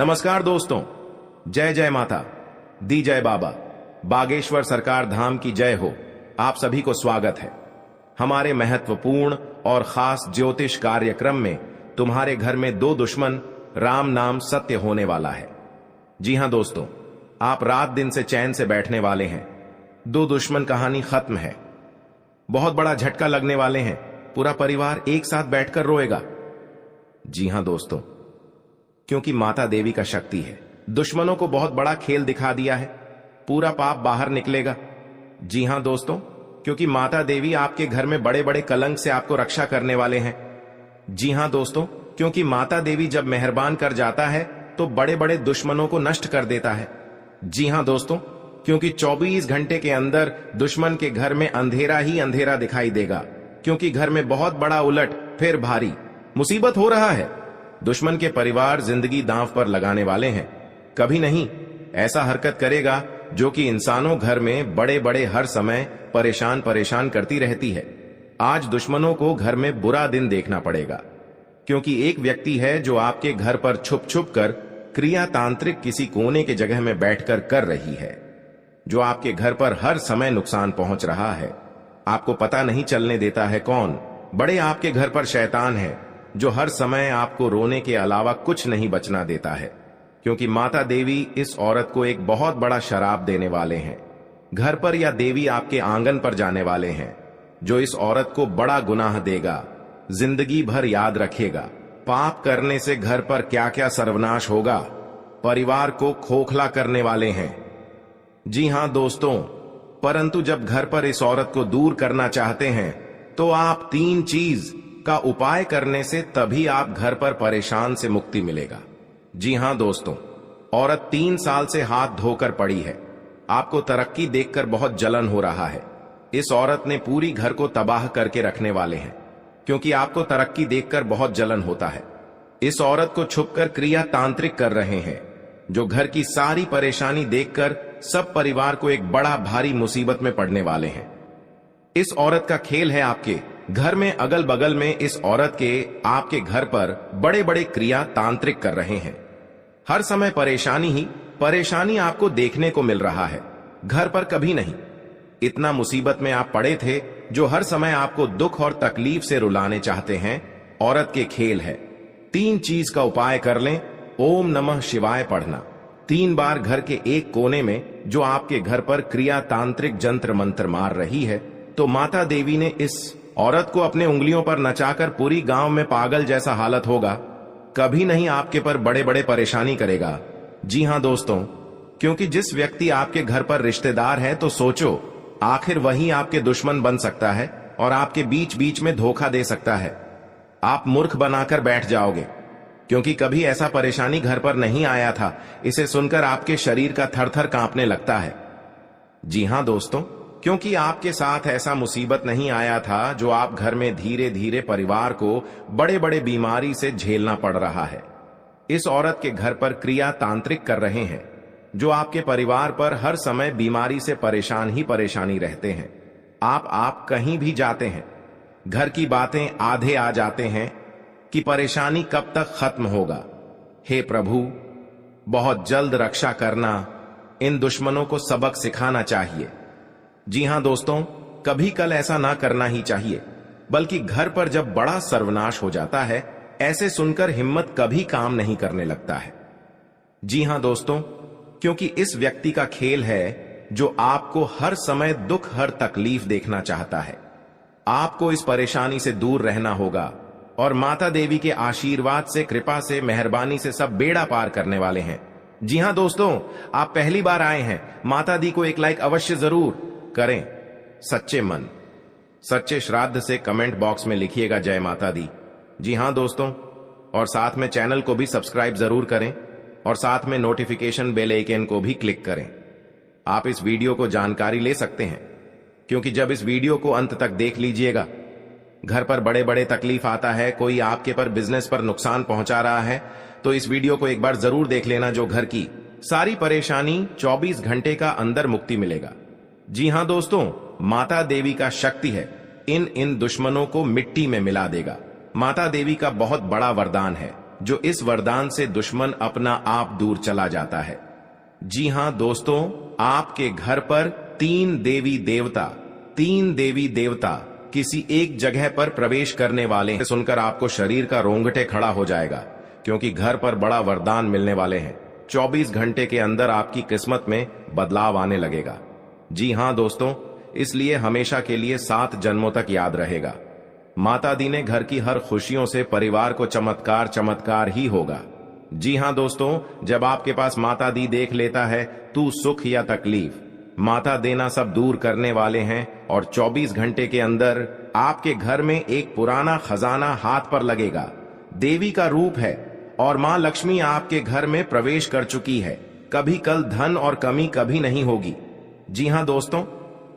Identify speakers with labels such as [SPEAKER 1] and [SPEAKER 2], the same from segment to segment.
[SPEAKER 1] नमस्कार दोस्तों, जय जय माता दी, जय बाबा बागेश्वर सरकार धाम की जय हो। आप सभी को स्वागत है हमारे महत्वपूर्ण और खास ज्योतिष कार्यक्रम में। तुम्हारे घर में दो दुश्मन राम नाम सत्य होने वाला है। जी हां दोस्तों, आप रात दिन से चैन से बैठने वाले हैं। दो दुश्मन कहानी खत्म है। बहुत बड़ा झटका लगने वाले हैं। पूरा परिवार एक साथ बैठकर रोएगा। जी हां दोस्तों, क्योंकि माता देवी का शक्ति है। दुश्मनों को बहुत बड़ा खेल दिखा दिया है। पूरा पाप बाहर निकलेगा। जी हां दोस्तों, क्योंकि माता देवी आपके घर में बड़े बड़े कलंक से आपको रक्षा करने वाले हैं। जी हां दोस्तों, क्योंकि माता देवी जब मेहरबान कर जाता है तो बड़े बड़े दुश्मनों को नष्ट कर देता है। जी हां दोस्तों, क्योंकि 24 घंटे के अंदर दुश्मन के घर में अंधेरा ही अंधेरा दिखाई देगा, क्योंकि घर में बहुत बड़ा उलट फिर भारी मुसीबत हो रहा है। दुश्मन के परिवार जिंदगी दांव पर लगाने वाले हैं। कभी नहीं ऐसा हरकत करेगा जो कि इंसानों घर में बड़े बड़े हर समय परेशान परेशान करती रहती है। आज दुश्मनों को घर में बुरा दिन देखना पड़ेगा, क्योंकि एक व्यक्ति है जो आपके घर पर छुप छुप कर क्रिया तांत्रिक किसी कोने के जगह में बैठकर कर रही है, जो आपके घर पर हर समय नुकसान पहुंच रहा है। आपको पता नहीं चलने देता है कौन। बड़े आपके घर पर शैतान है जो हर समय आपको रोने के अलावा कुछ नहीं बचना देता है, क्योंकि माता देवी इस औरत को एक बहुत बड़ा शराप देने वाले हैं। घर पर या देवी आपके आंगन पर जाने वाले हैं, जो इस औरत को बड़ा गुनाह देगा, जिंदगी भर याद रखेगा। पाप करने से घर पर क्या क्या सर्वनाश होगा। परिवार को खोखला करने वाले हैं। जी हां दोस्तों, परंतु जब घर पर इस औरत को दूर करना चाहते हैं तो आप 3 चीज का उपाय करने से तभी आप घर पर परेशान से मुक्ति मिलेगा। जी हां दोस्तों, औरत 3 साल से हाथ धोकर पड़ी है। आपको तरक्की देखकर बहुत जलन हो रहा है। इस औरत ने पूरी घर को तबाह करके रखने वाले हैं, क्योंकि आपको तरक्की देखकर बहुत जलन होता है। इस औरत को छुपकर क्रिया तांत्रिक कर रहे हैं, जो घर की सारी परेशानी देखकर सब परिवार को एक बड़ा भारी मुसीबत में पड़ने वाले हैं। इस औरत का खेल है आपके घर में। अगल बगल में इस औरत के आपके घर पर बड़े बड़े क्रिया तांत्रिक कर रहे हैं। हर समय परेशानी ही परेशानी आपको देखने को मिल रहा है। घर पर कभी नहीं। इतना मुसीबत में आप पड़े थे, जो हर समय आपको दुख और तकलीफ से रुलाने चाहते हैं। औरत के खेल है। 3 चीज का उपाय कर लें। ओम नमः शिवाय पढ़ना 3 बार घर के एक कोने में, जो आपके घर पर क्रिया तांत्रिक जंत्र मंत्र मार रही है। तो माता देवी ने इस औरत को अपने उंगलियों पर नचाकर पूरी गांव में पागल जैसा हालत होगा। कभी नहीं आपके पर बड़े बड़े परेशानी करेगा। जी हां दोस्तों, क्योंकि जिस व्यक्ति आपके घर पर रिश्तेदार है, तो सोचो आखिर वही आपके दुश्मन बन सकता है और आपके बीच बीच में धोखा दे सकता है। आप मूर्ख बनाकर बैठ जाओगे, क्योंकि कभी ऐसा परेशानी घर पर नहीं आया था। इसे सुनकर आपके शरीर का थरथर कांपने लगता है। जी हां दोस्तों, क्योंकि आपके साथ ऐसा मुसीबत नहीं आया था, जो आप घर में धीरे धीरे परिवार को बड़े बड़े बीमारी से झेलना पड़ रहा है। इस औरत के घर पर क्रिया तांत्रिक कर रहे हैं, जो आपके परिवार पर हर समय बीमारी से परेशान ही परेशानी रहते हैं। आप कहीं भी जाते हैं, घर की बातें आधे आ जाते हैं कि परेशानी कब तक खत्म होगा। हे प्रभु, बहुत जल्द रक्षा करना। इन दुश्मनों को सबक सिखाना चाहिए। जी हां दोस्तों, कभी कल ऐसा ना करना ही चाहिए, बल्कि घर पर जब बड़ा सर्वनाश हो जाता है, ऐसे सुनकर हिम्मत कभी काम नहीं करने लगता है। जी हां दोस्तों, क्योंकि इस व्यक्ति का खेल है, जो आपको हर समय दुख हर तकलीफ देखना चाहता है। आपको इस परेशानी से दूर रहना होगा, और माता देवी के आशीर्वाद से, कृपा से, मेहरबानी से सब बेड़ा पार करने वाले हैं। जी हां दोस्तों, आप पहली बार आए हैं, माता दी को एक लाइक अवश्य जरूर करें। सच्चे मन सच्चे श्राद्ध से कमेंट बॉक्स में लिखिएगा जय माता दी। जी हां दोस्तों, और साथ में चैनल को भी सब्सक्राइब जरूर करें, और साथ में नोटिफिकेशन बेल आइकन को भी क्लिक करें। आप इस वीडियो को जानकारी ले सकते हैं, क्योंकि जब इस वीडियो को अंत तक देख लीजिएगा, घर पर बड़े बड़े तकलीफ आता है, कोई आपके पर बिजनेस पर नुकसान पहुंचा रहा है, तो इस वीडियो को एक बार जरूर देख लेना, जो घर की सारी परेशानी 24 घंटे का अंदर मुक्ति मिलेगा। जी हां दोस्तों, माता देवी का शक्ति है, इन दुश्मनों को मिट्टी में मिला देगा। माता देवी का बहुत बड़ा वरदान है। जो इस वरदान से दुश्मन अपना आप दूर चला जाता है। जी हां दोस्तों, आपके घर पर तीन देवी देवता किसी एक जगह पर प्रवेश करने वाले हैं। सुनकर आपको शरीर का रोंगटे खड़ा हो जाएगा, क्योंकि घर पर बड़ा वरदान मिलने वाले हैं। 24 घंटे के अंदर आपकी किस्मत में बदलाव आने लगेगा। जी हां दोस्तों, इसलिए हमेशा के लिए 7 जन्मों तक याद रहेगा। माता दी ने घर की हर खुशियों से परिवार को चमत्कार ही होगा। जी हां दोस्तों, जब आपके पास माता दी देख लेता है, तू सुख या तकलीफ, माता देना सब दूर करने वाले हैं और 24 घंटे के अंदर आपके घर में एक पुराना खजाना हाथ पर लगेगा। देवी का रूप है और मां लक्ष्मी आपके घर में प्रवेश कर चुकी है। कभी कल धन और कमी कभी नहीं होगी। जी हां दोस्तों,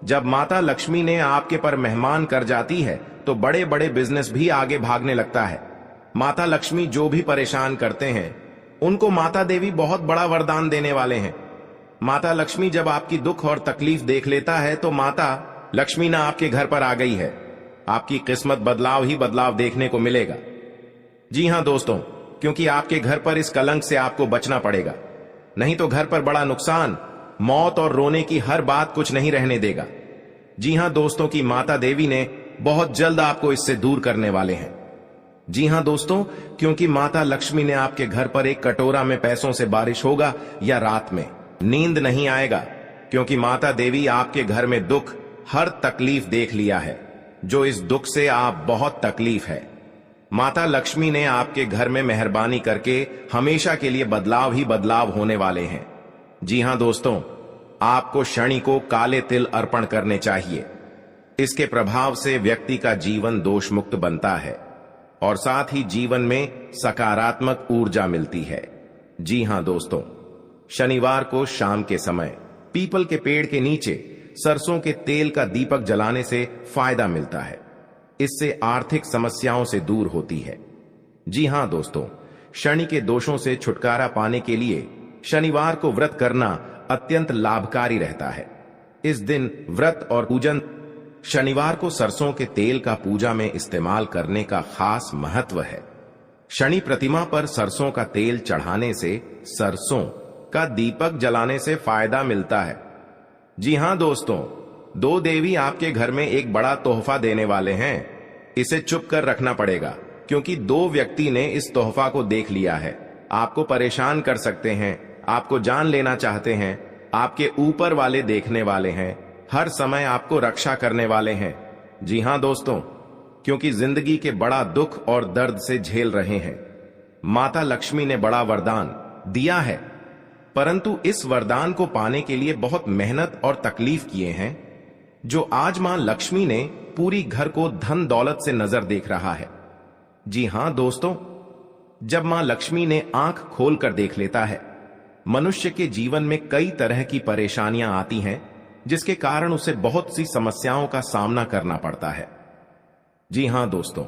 [SPEAKER 1] जब माता लक्ष्मी ने आपके पर मेहमान कर जाती है तो बड़े बड़े बिजनेस भी आगे भागने लगता है। माता लक्ष्मी जो भी परेशान करते हैं उनको माता देवी बहुत बड़ा वरदान देने वाले हैं। माता लक्ष्मी जब आपकी दुख और तकलीफ देख लेता है तो माता लक्ष्मी ना आपके घर पर आ गई है। आपकी किस्मत बदलाव ही बदलाव देखने को मिलेगा। जी हां दोस्तों, क्योंकि आपके घर पर इस कलंक से आपको बचना पड़ेगा, नहीं तो घर पर बड़ा नुकसान, मौत और रोने की हर बात कुछ नहीं रहने देगा। जी हां दोस्तों, की माता देवी ने बहुत जल्द आपको इससे दूर करने वाले हैं। जी हां दोस्तों, क्योंकि माता लक्ष्मी ने आपके घर पर एक कटोरा में पैसों से बारिश होगा या रात में नींद नहीं आएगा, क्योंकि माता देवी आपके घर में दुख, हर तकलीफ देख लिया है। जो इस दुख से आप बहुत तकलीफ है, माता लक्ष्मी ने आपके घर में मेहरबानी करके हमेशा के लिए बदलाव ही बदलाव होने वाले हैं। जी हां दोस्तों, आपको शनि को काले तिल अर्पण करने चाहिए। इसके प्रभाव से व्यक्ति का जीवन दोष मुक्त बनता है और साथ ही जीवन में सकारात्मक ऊर्जा मिलती है। जी हां दोस्तों, शनिवार को शाम के समय पीपल के पेड़ के नीचे सरसों के तेल का दीपक जलाने से फायदा मिलता है। इससे आर्थिक समस्याओं से दूर होती है। जी हां दोस्तों, शनि के दोषों से छुटकारा पाने के लिए शनिवार को व्रत करना अत्यंत लाभकारी रहता है। इस दिन व्रत और पूजन, शनिवार को सरसों के तेल का पूजा में इस्तेमाल करने का खास महत्व है। शनि प्रतिमा पर सरसों का तेल चढ़ाने से, सरसों का दीपक जलाने से फायदा मिलता है। जी हां दोस्तों, 2 देवी आपके घर में एक बड़ा तोहफा देने वाले हैं। इसे चुप कर रखना पड़ेगा, क्योंकि 2 व्यक्ति ने इस तोहफा को देख लिया है। आपको परेशान कर सकते हैं, आपको जान लेना चाहते हैं, आपके ऊपर वाले देखने वाले हैं, हर समय आपको रक्षा करने वाले हैं। जी हां दोस्तों, क्योंकि जिंदगी के बड़ा दुख और दर्द से झेल रहे हैं। माता लक्ष्मी ने बड़ा वरदान दिया है, परंतु इस वरदान को पाने के लिए बहुत मेहनत और तकलीफ किए हैं। जो आज मां लक्ष्मी ने पूरी घर को धन दौलत से नजर देख रहा है। जी हां दोस्तों, जब मां लक्ष्मी ने आंख खोलकर देख लेता है, मनुष्य के जीवन में कई तरह की परेशानियां आती हैं, जिसके कारण उसे बहुत सी समस्याओं का सामना करना पड़ता है। जी हां दोस्तों,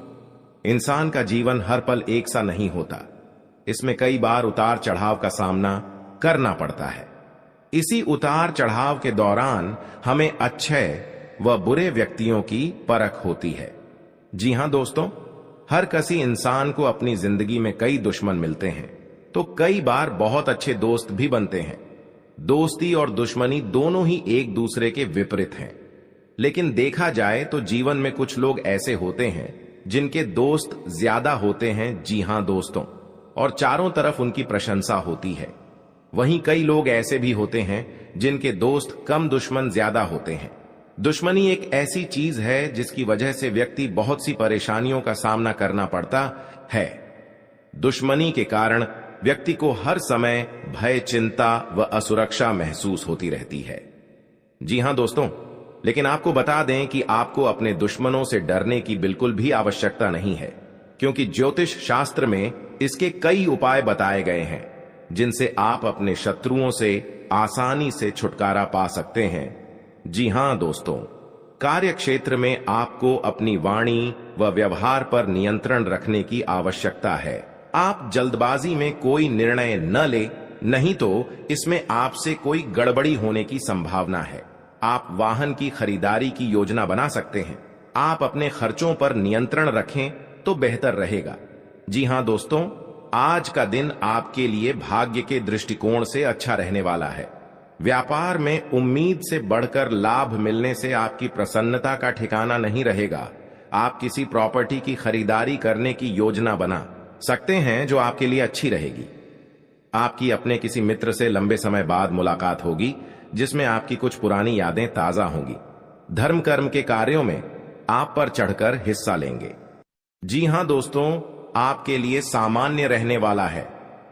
[SPEAKER 1] इंसान का जीवन हर पल एक सा नहीं होता। इसमें कई बार उतार चढ़ाव का सामना करना पड़ता है। इसी उतार चढ़ाव के दौरान हमें अच्छे व बुरे व्यक्तियों की परख होती है। जी हां दोस्तों, हर किसी इंसान को अपनी जिंदगी में कई दुश्मन मिलते हैं, तो कई बार बहुत अच्छे दोस्त भी बनते हैं। दोस्ती और दुश्मनी दोनों ही एक दूसरे के विपरीत हैं। लेकिन देखा जाए तो जीवन में कुछ लोग ऐसे होते हैं जिनके दोस्त ज्यादा होते हैं। जी हां दोस्तों, और चारों तरफ उनकी प्रशंसा होती है। वहीं कई लोग ऐसे भी होते हैं जिनके दोस्त कम, दुश्मन ज्यादा होते हैं। दुश्मनी एक ऐसी चीज है जिसकी वजह से व्यक्ति बहुत सी परेशानियों का सामना करना पड़ता है। दुश्मनी के कारण व्यक्ति को हर समय भय, चिंता व असुरक्षा महसूस होती रहती है। जी हां दोस्तों, लेकिन आपको बता दें कि आपको अपने दुश्मनों से डरने की बिल्कुल भी आवश्यकता नहीं है, क्योंकि ज्योतिष शास्त्र में इसके कई उपाय बताए गए हैं जिनसे आप अपने शत्रुओं से आसानी से छुटकारा पा सकते हैं। जी हां दोस्तों, कार्य क्षेत्र में आपको अपनी वाणी व व्यवहार पर नियंत्रण रखने की आवश्यकता है। आप जल्दबाजी में कोई निर्णय न ले, नहीं तो इसमें आपसे कोई गड़बड़ी होने की संभावना है। आप वाहन की खरीदारी की योजना बना सकते हैं। आप अपने खर्चों पर नियंत्रण रखें तो बेहतर रहेगा। जी हां दोस्तों, आज का दिन आपके लिए भाग्य के दृष्टिकोण से अच्छा रहने वाला है। व्यापार में उम्मीद से बढ़कर लाभ मिलने से आपकी प्रसन्नता का ठिकाना नहीं रहेगा। आप किसी प्रॉपर्टी की खरीदारी करने की योजना बना सकते हैं जो आपके लिए अच्छी रहेगी। आपकी अपने किसी मित्र से लंबे समय बाद मुलाकात होगी जिसमें आपकी कुछ पुरानी यादें ताजा होंगी। धर्म कर्म के कार्यों में आप पर चढ़कर हिस्सा लेंगे। जी हां दोस्तों, आपके लिए सामान्य रहने वाला है।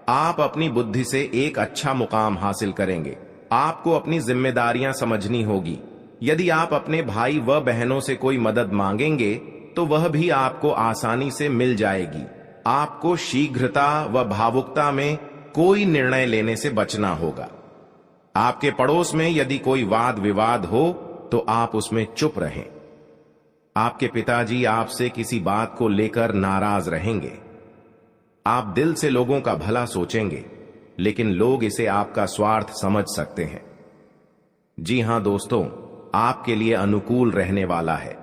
[SPEAKER 1] आप अपनी बुद्धि से एक अच्छा मुकाम हासिल करेंगे। आपको अपनी जिम्मेदारियां समझनी होगी। यदि आप अपने भाई व बहनों से कोई मदद मांगेंगे तो वह भी आपको आसानी से मिल जाएगी। आपको शीघ्रता व भावुकता में कोई निर्णय लेने से बचना होगा। आपके पड़ोस में यदि कोई वाद विवाद हो तो आप उसमें चुप रहें। आपके पिताजी आपसे किसी बात को लेकर नाराज रहेंगे। आप दिल से लोगों का भला सोचेंगे, लेकिन लोग इसे आपका स्वार्थ समझ सकते हैं। जी हां दोस्तों, आपके लिए अनुकूल रहने वाला है।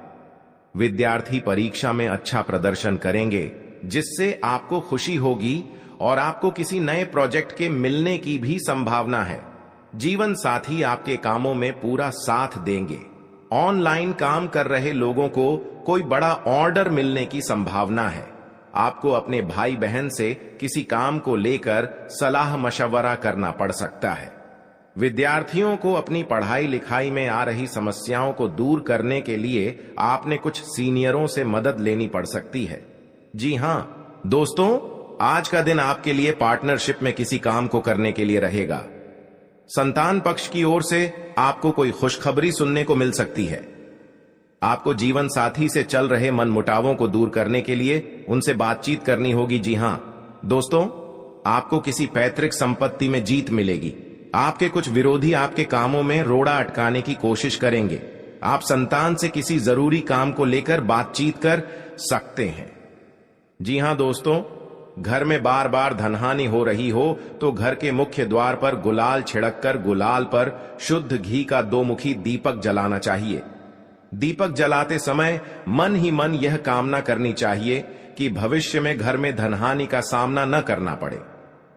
[SPEAKER 1] विद्यार्थी परीक्षा में अच्छा प्रदर्शन करेंगे जिससे आपको खुशी होगी और आपको किसी नए प्रोजेक्ट के मिलने की भी संभावना है। जीवन साथी आपके कामों में पूरा साथ देंगे। ऑनलाइन काम कर रहे लोगों को कोई बड़ा ऑर्डर मिलने की संभावना है। आपको अपने भाई बहन से किसी काम को लेकर सलाह मशवरा करना पड़ सकता है। विद्यार्थियों को अपनी पढ़ाई लिखाई में आ रही समस्याओं को दूर करने के लिए आपने कुछ सीनियरों से मदद लेनी पड़ सकती है। जी हां दोस्तों, आज का दिन आपके लिए पार्टनरशिप में किसी काम को करने के लिए रहेगा। संतान पक्ष की ओर से आपको कोई खुशखबरी सुनने को मिल सकती है। आपको जीवन साथी से चल रहे मनमुटावों को दूर करने के लिए उनसे बातचीत करनी होगी। जी हां दोस्तों, आपको किसी पैतृक संपत्ति में जीत मिलेगी। आपके कुछ विरोधी आपके कामों में रोड़ा अटकाने की कोशिश करेंगे। आप संतान से किसी जरूरी काम को लेकर बातचीत कर सकते हैं। जी हां दोस्तों, घर में बार बार धनहानि हो रही हो तो घर के मुख्य द्वार पर गुलाल छिड़ककर गुलाल पर शुद्ध घी का 2 मुखी दीपक जलाना चाहिए। दीपक जलाते समय मन ही मन यह कामना करनी चाहिए कि भविष्य में घर में धनहानि का सामना न करना पड़े।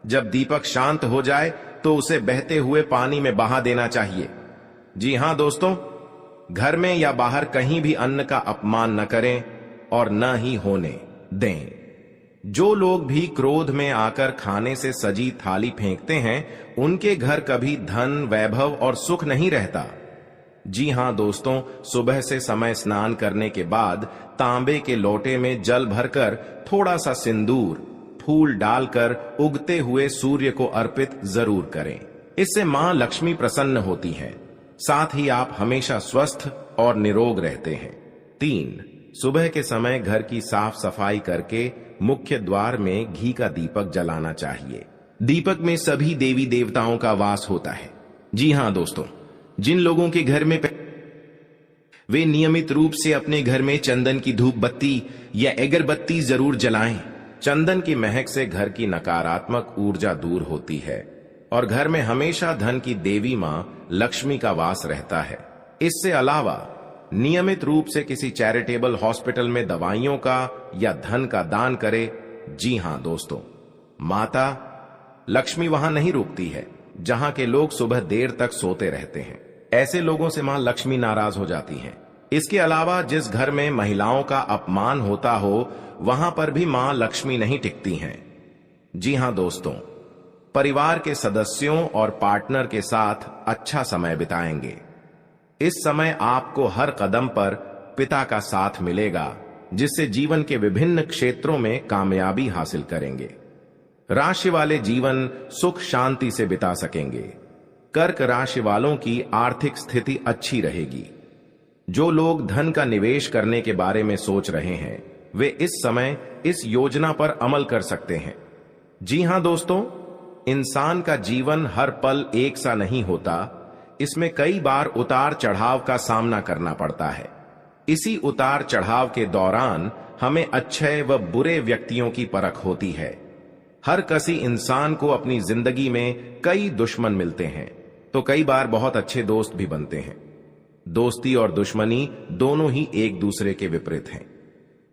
[SPEAKER 1] जब दीपक शांत हो जाए तो उसे बहते हुए पानी में बहा देना चाहिए। जी हां दोस्तों, घर में या बाहर कहीं भी अन्न का अपमान न करें और न ही होने दें। जो लोग भी क्रोध में आकर खाने से सजी थाली फेंकते हैं, उनके घर कभी धन, वैभव और सुख नहीं रहता। जी हां दोस्तों, सुबह से समय स्नान करने के बाद तांबे के लोटे में जल भरकर थोड़ा सा सिंदूर, फूल डालकर उगते हुए सूर्य को अर्पित जरूर करें। इससे मां लक्ष्मी प्रसन्न होती है। साथ ही आप हमेशा स्वस्थ और निरोग रहते हैं। 3, सुबह के समय घर की साफ सफाई करके मुख्य द्वार में घी का दीपक जलाना चाहिए। दीपक में सभी देवी देवताओं का वास होता है। जी हां दोस्तों, जिन लोगों के घर में वे नियमित रूप से अपने घर में चंदन की धूप बत्ती या अगरबत्ती जरूर जलाएं। चंदन की महक से घर की नकारात्मक ऊर्जा दूर होती है और घर में हमेशा धन की देवी मां लक्ष्मी का वास रहता है। इससे अलावा नियमित रूप से किसी चैरिटेबल हॉस्पिटल में दवाइयों का या धन का दान करें। जी हां दोस्तों, माता लक्ष्मी वहां नहीं रुकती है जहां के लोग सुबह देर तक सोते रहते हैं। ऐसे लोगों से मां लक्ष्मी नाराज हो जाती हैं। इसके अलावा जिस घर में महिलाओं का अपमान होता हो वहां पर भी मां लक्ष्मी नहीं टिकती हैं। जी हां दोस्तों, परिवार के सदस्यों और पार्टनर के साथ अच्छा समय बिताएंगे। इस समय आपको हर कदम पर पिता का साथ मिलेगा, जिससे जीवन के विभिन्न क्षेत्रों में कामयाबी हासिल करेंगे। राशि वाले जीवन सुख शांति से बिता सकेंगे। कर्क राशि वालों की आर्थिक स्थिति अच्छी रहेगी। जो लोग धन का निवेश करने के बारे में सोच रहे हैं, वे इस समय इस योजना पर अमल कर सकते हैं। जी हां दोस्तों, इंसान का जीवन हर पल एक सा नहीं होता। इसमें कई बार उतार चढ़ाव का सामना करना पड़ता है। इसी उतार चढ़ाव के दौरान हमें अच्छे व बुरे व्यक्तियों की परख होती है। हर किसी इंसान को अपनी जिंदगी में कई दुश्मन मिलते हैं, तो कई बार बहुत अच्छे दोस्त भी बनते हैं। दोस्ती और दुश्मनी दोनों ही एक दूसरे के विपरीत हैं।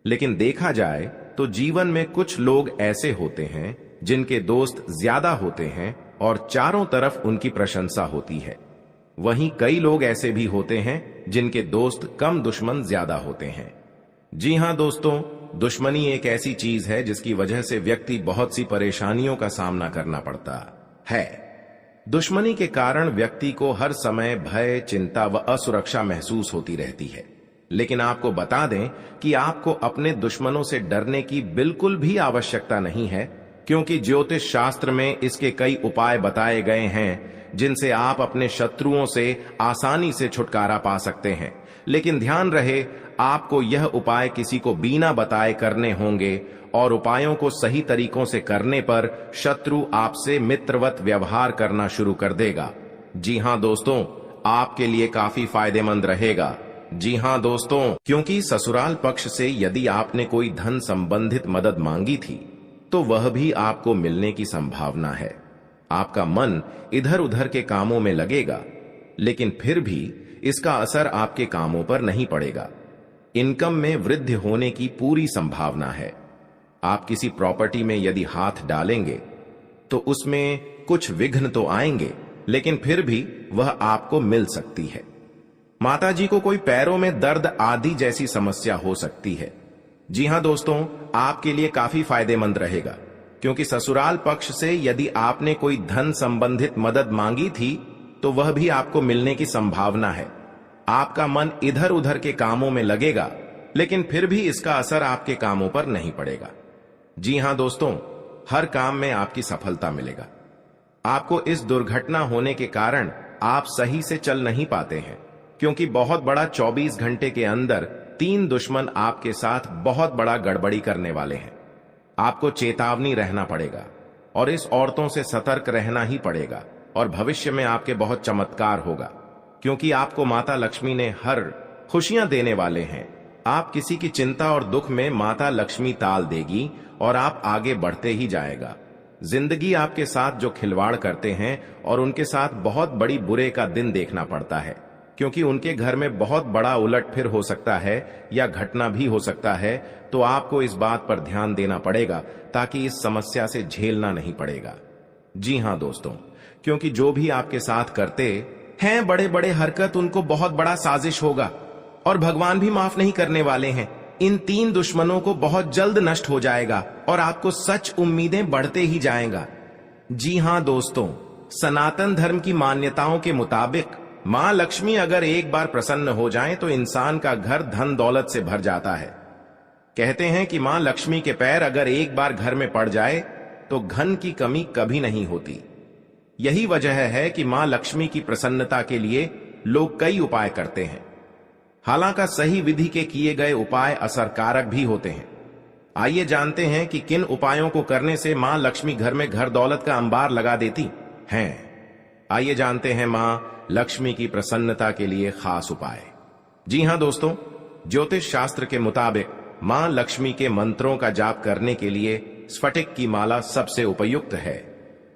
[SPEAKER 1] लेकिन देखा जाए तो जीवन में कुछ लोग ऐसे होते हैं जिनके दोस्त ज्यादा होते हैं और चारों तरफ उनकी प्रशंसा होती है। वहीं कई लोग ऐसे भी होते हैं जिनके दोस्त कम, दुश्मन ज्यादा होते हैं। जी हां दोस्तों, दुश्मनी एक ऐसी चीज है जिसकी वजह से व्यक्ति बहुत सी परेशानियों का सामना करना पड़ता है। दुश्मनी के कारण व्यक्ति को हर समय भय, चिंता व असुरक्षा महसूस होती रहती है। लेकिन आपको बता दें कि आपको अपने दुश्मनों से डरने की बिल्कुल भी आवश्यकता नहीं है, क्योंकि ज्योतिष शास्त्र में इसके कई उपाय बताए गए हैं जिनसे आप अपने शत्रुओं से आसानी से छुटकारा पा सकते हैं। लेकिन ध्यान रहे, आपको यह उपाय किसी को बिना बताए करने होंगे और उपायों को सही तरीकों से करने पर शत्रु आपसे मित्रवत व्यवहार करना शुरू कर देगा। जी हां दोस्तों, आपके लिए काफी फायदेमंद रहेगा। जी हां दोस्तों, क्योंकि ससुराल पक्ष से यदि आपने कोई धन संबंधित मदद मांगी थी तो वह भी आपको मिलने की संभावना है। आपका मन इधर उधर के कामों में लगेगा, लेकिन फिर भी इसका असर आपके कामों पर नहीं पड़ेगा। इनकम में वृद्धि होने की पूरी संभावना है। आप किसी प्रॉपर्टी में यदि हाथ डालेंगे तो उसमें कुछ विघ्न तो आएंगे, लेकिन फिर भी वह आपको मिल सकती है। माताजी को कोई पैरों में दर्द आदि जैसी समस्या हो सकती है। जी हां दोस्तों, आपके लिए काफी फायदेमंद रहेगा, क्योंकि ससुराल पक्ष से यदि आपने कोई धन संबंधित मदद मांगी थी तो वह भी आपको मिलने की संभावना है। आपका मन इधर उधर के कामों में लगेगा, लेकिन फिर भी इसका असर आपके कामों पर नहीं पड़ेगा। जी हां दोस्तों, हर काम में आपकी सफलता मिलेगा। आपको इस दुर्घटना होने के कारण आप सही से चल नहीं पाते हैं, क्योंकि बहुत बड़ा 24 घंटे के अंदर 3 दुश्मन आपके साथ बहुत बड़ा गड़बड़ी करने वाले हैं। आपको चेतावनी रहना पड़ेगा और इस औरतों से सतर्क रहना ही पड़ेगा, और भविष्य में आपके बहुत चमत्कार होगा, क्योंकि आपको माता लक्ष्मी ने हर खुशियां देने वाले हैं। आप किसी की चिंता और दुख में माता लक्ष्मी ताल देगी और आप आगे बढ़ते ही जाएगा। जिंदगी आपके साथ जो खिलवाड़ करते हैं और उनके साथ बहुत बड़ी बुरे का दिन देखना पड़ता है, क्योंकि उनके घर में बहुत बड़ा उलटफेर हो सकता है या घटना भी हो सकता है। तो आपको इस बात पर ध्यान देना पड़ेगा ताकि इस समस्या से झेलना नहीं पड़ेगा। जी हां दोस्तों, क्योंकि जो भी आपके साथ करते हैं बड़े बड़े हरकत, उनको बहुत बड़ा साजिश होगा और भगवान भी माफ नहीं करने वाले हैं। इन 3 दुश्मनों को बहुत जल्द नष्ट हो जाएगा और आपको सच उम्मीदें बढ़ते ही जाएगा। जी हां दोस्तों, सनातन धर्म की मान्यताओं के मुताबिक मां लक्ष्मी अगर एक बार प्रसन्न हो जाएं तो इंसान का घर धन दौलत से भर जाता है। कहते हैं कि मां लक्ष्मी के पैर अगर एक बार घर में पड़ जाए तो धन की कमी कभी नहीं होती। यही वजह है कि मां लक्ष्मी की प्रसन्नता के लिए लोग कई उपाय करते हैं। हालांकि सही विधि के किए गए उपाय असरकारक भी होते हैं। आइए जानते हैं कि किन उपायों को करने से मां लक्ष्मी घर में घर दौलत का अंबार लगा देती हैं। आइए जानते हैं मां लक्ष्मी की प्रसन्नता के लिए खास उपाय। जी हां दोस्तों, ज्योतिष शास्त्र के मुताबिक मां लक्ष्मी के मंत्रों का जाप करने के लिए स्फटिक की माला सबसे उपयुक्त है।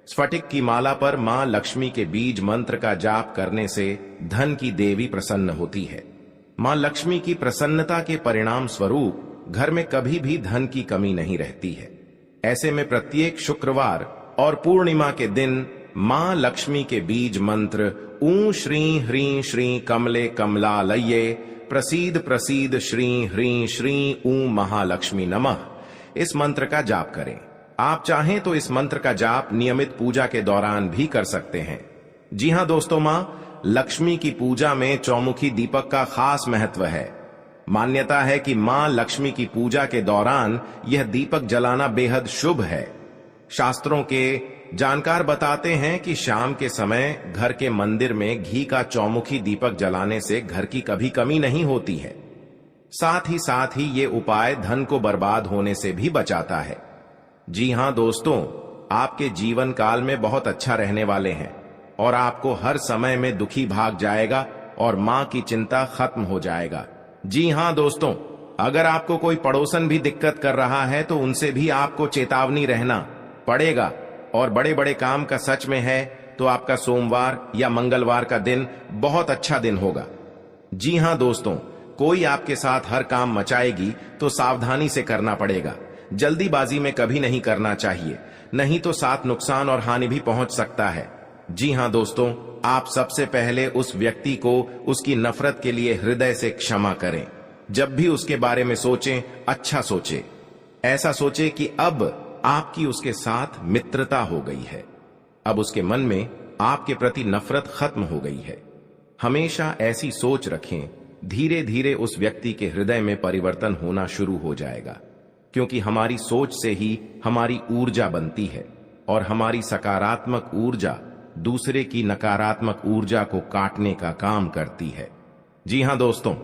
[SPEAKER 1] स्फटिक की माला पर मां लक्ष्मी के बीज मंत्र का जाप करने से धन की देवी प्रसन्न होती है। मां लक्ष्मी की प्रसन्नता के परिणाम स्वरूप घर में कभी भी धन की कमी नहीं रहती है। ऐसे में प्रत्येक शुक्रवार और पूर्णिमा के दिन मां लक्ष्मी के बीज मंत्र ऊ श्री ह्रीं श्री कमले कमलालये प्रसीद प्रसीद श्री ह्रीं श्री ऊ महालक्ष्मी नमः, इस मंत्र का जाप करें। आप चाहें तो इस मंत्र का जाप नियमित पूजा के दौरान भी कर सकते हैं। जी हां दोस्तों, मां लक्ष्मी की पूजा में चौमुखी दीपक का खास महत्व है। मान्यता है कि मां लक्ष्मी की पूजा के दौरान यह दीपक जलाना बेहद शुभ है। शास्त्रों के जानकार बताते हैं कि शाम के समय घर के मंदिर में घी का चौमुखी दीपक जलाने से घर की कभी कमी नहीं होती है। साथ ही ये उपाय धन को बर्बाद होने से भी बचाता है। जी हां दोस्तों, आपके जीवन काल में बहुत अच्छा रहने वाले हैं और आपको हर समय में दुखी भाग जाएगा और मां की चिंता खत्म हो जाएगा। जी हां दोस्तों, अगर आपको कोई पड़ोसन भी दिक्कत कर रहा है तो उनसे भी आपको चेतावनी रहना पड़ेगा। और बड़े बड़े काम का सच में है तो आपका सोमवार या मंगलवार का दिन बहुत अच्छा दिन होगा। जी हां दोस्तों, कोई आपके साथ हर काम मचाएगी तो सावधानी से करना पड़ेगा। जल्दीबाजी में कभी नहीं करना चाहिए, नहीं तो साथ नुकसान और हानि भी पहुंच सकता है। जी हां दोस्तों, आप सबसे पहले उस व्यक्ति को उसकी नफरत के लिए हृदय से क्षमा करें। जब भी उसके बारे में सोचें, अच्छा सोचें। ऐसा सोचें कि अब आपकी उसके साथ मित्रता हो गई है, अब उसके मन में आपके प्रति नफरत खत्म हो गई है। हमेशा ऐसी सोच रखें, धीरे धीरे उस व्यक्ति के हृदय में परिवर्तन होना शुरू हो जाएगा, क्योंकि हमारी सोच से ही हमारी ऊर्जा बनती है और हमारी सकारात्मक ऊर्जा दूसरे की नकारात्मक ऊर्जा को काटने का काम करती है। जी हां दोस्तों,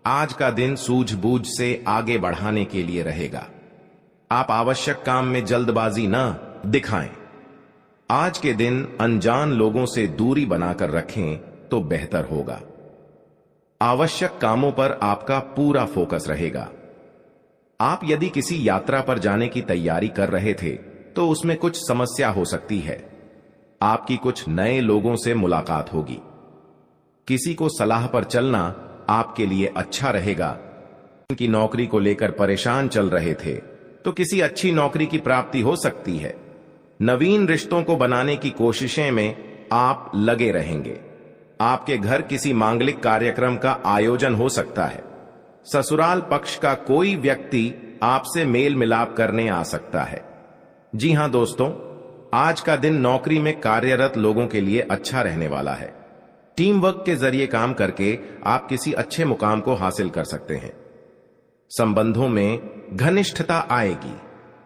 [SPEAKER 1] आज का दिन सूझबूझ से आगे बढ़ाने के लिए रहेगा। आप आवश्यक काम में जल्दबाजी न दिखाएं। आज के दिन अनजान लोगों से दूरी बनाकर रखें तो बेहतर होगा। आवश्यक कामों पर आपका पूरा फोकस रहेगा। आप यदि किसी यात्रा पर जाने की तैयारी कर रहे थे तो उसमें कुछ समस्या हो सकती है। आपकी कुछ नए लोगों से मुलाकात होगी। किसी को सलाह पर चलना आपके लिए अच्छा रहेगा। की नौकरी को लेकर परेशान चल रहे थे तो किसी अच्छी नौकरी की प्राप्ति हो सकती है। नवीन रिश्तों को बनाने की कोशिशें में आप लगे रहेंगे। आपके घर किसी मांगलिक कार्यक्रम का आयोजन हो सकता है। ससुराल पक्ष का कोई व्यक्ति आपसे मेल मिलाप करने आ सकता है। जी हां दोस्तों, आज का दिन नौकरी में कार्यरत लोगों के लिए अच्छा रहने वाला है। टीम वर्क के जरिए काम करके आप किसी अच्छे मुकाम को हासिल कर सकते हैं। संबंधों में घनिष्ठता आएगी।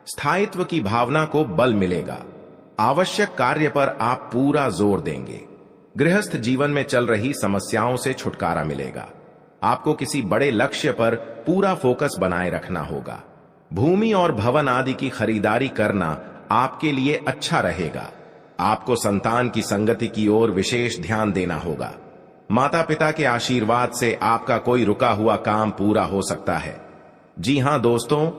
[SPEAKER 1] स्थायित्व की भावना को बल मिलेगा। आवश्यक कार्य पर आप पूरा जोर देंगे। गृहस्थ जीवन में चल रही समस्याओं से छुटकारा मिलेगा। आपको किसी बड़े लक्ष्य पर पूरा फोकस बनाए रखना होगा। भूमि और भवन आदि की खरीदारी करना आपके लिए अच्छा रहेगा। आपको संतान की संगति की ओर विशेष ध्यान देना होगा। माता पिता के आशीर्वाद से आपका कोई रुका हुआ काम पूरा हो सकता है। जी हां दोस्तों,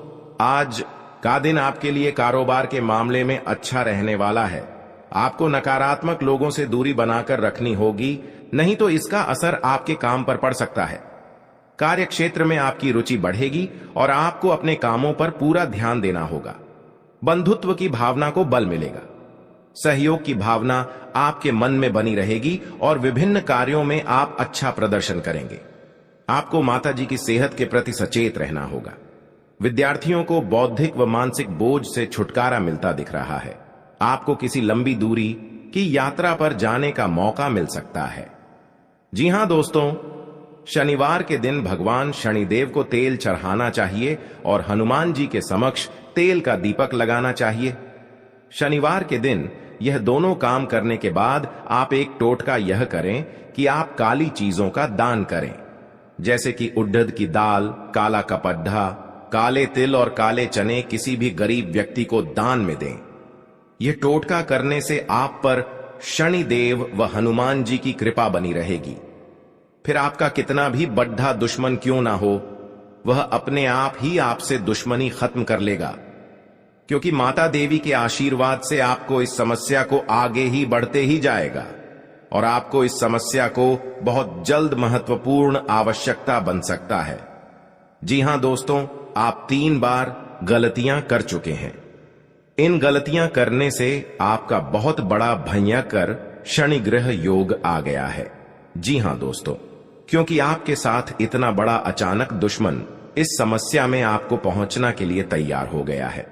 [SPEAKER 1] आज का दिन आपके लिए कारोबार के मामले में अच्छा रहने वाला है। आपको नकारात्मक लोगों से दूरी बनाकर रखनी होगी, नहीं तो इसका असर आपके काम पर पड़ सकता है। कार्य क्षेत्र में आपकी रुचि बढ़ेगी और आपको अपने कामों पर पूरा ध्यान देना होगा। बंधुत्व की भावना को बल मिलेगा। सहयोग की भावना आपके मन में बनी रहेगी और विभिन्न कार्यों में आप अच्छा प्रदर्शन करेंगे। आपको माता जी की सेहत के प्रति सचेत रहना होगा। विद्यार्थियों को बौद्धिक व मानसिक बोझ से छुटकारा मिलता दिख रहा है। आपको किसी लंबी दूरी की यात्रा पर जाने का मौका मिल सकता है। जी हां दोस्तों, शनिवार के दिन भगवान शनिदेव को तेल चढ़ाना चाहिए और हनुमान जी के समक्ष तेल का दीपक लगाना चाहिए। शनिवार के दिन यह दोनों काम करने के बाद आप एक टोटका यह करें कि आप काली चीजों का दान करें, जैसे कि उड़द की दाल, काला कपड्ढा, काले तिल और काले चने किसी भी गरीब व्यक्ति को दान में दें। यह टोटका करने से आप पर शनिदेव व हनुमान जी की कृपा बनी रहेगी। फिर आपका कितना भी बड्ढा दुश्मन क्यों ना हो, वह अपने आप ही आपसे दुश्मनी खत्म कर लेगा, क्योंकि माता देवी के आशीर्वाद से आपको इस समस्या को आगे ही बढ़ते ही जाएगा और आपको इस समस्या को बहुत जल्द महत्वपूर्ण आवश्यकता बन सकता है। जी हां दोस्तों, आप 3 बार गलतियां कर चुके हैं। इन गलतियां करने से आपका बहुत बड़ा भयंकर शनि ग्रह योग आ गया है। जी हां दोस्तों, क्योंकि आपके साथ इतना बड़ा अचानक दुश्मन इस समस्या में आपको पहुंचना के लिए तैयार हो गया है।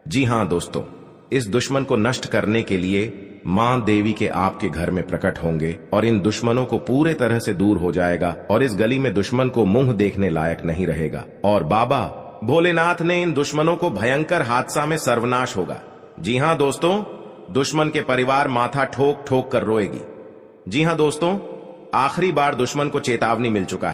[SPEAKER 1] जी हां दोस्तों, इस दुश्मन को नष्ट करने के लिए मां देवी के आपके घर में प्रकट होंगे और इन दुश्मनों को पूरे तरह से दूर हो जाएगा और इस गली में दुश्मन को मुंह देखने लायक नहीं रहेगा और बाबा भोलेनाथ ने इन दुश्मनों को भयंकर हादसा में सर्वनाश होगा। जी हां दोस्तों, दुश्मन के परिवार माथा ठोक ठोक कर रोएगी। जी हां दोस्तों, आखिरी बार दुश्मन को चेतावनी मिल चुका है।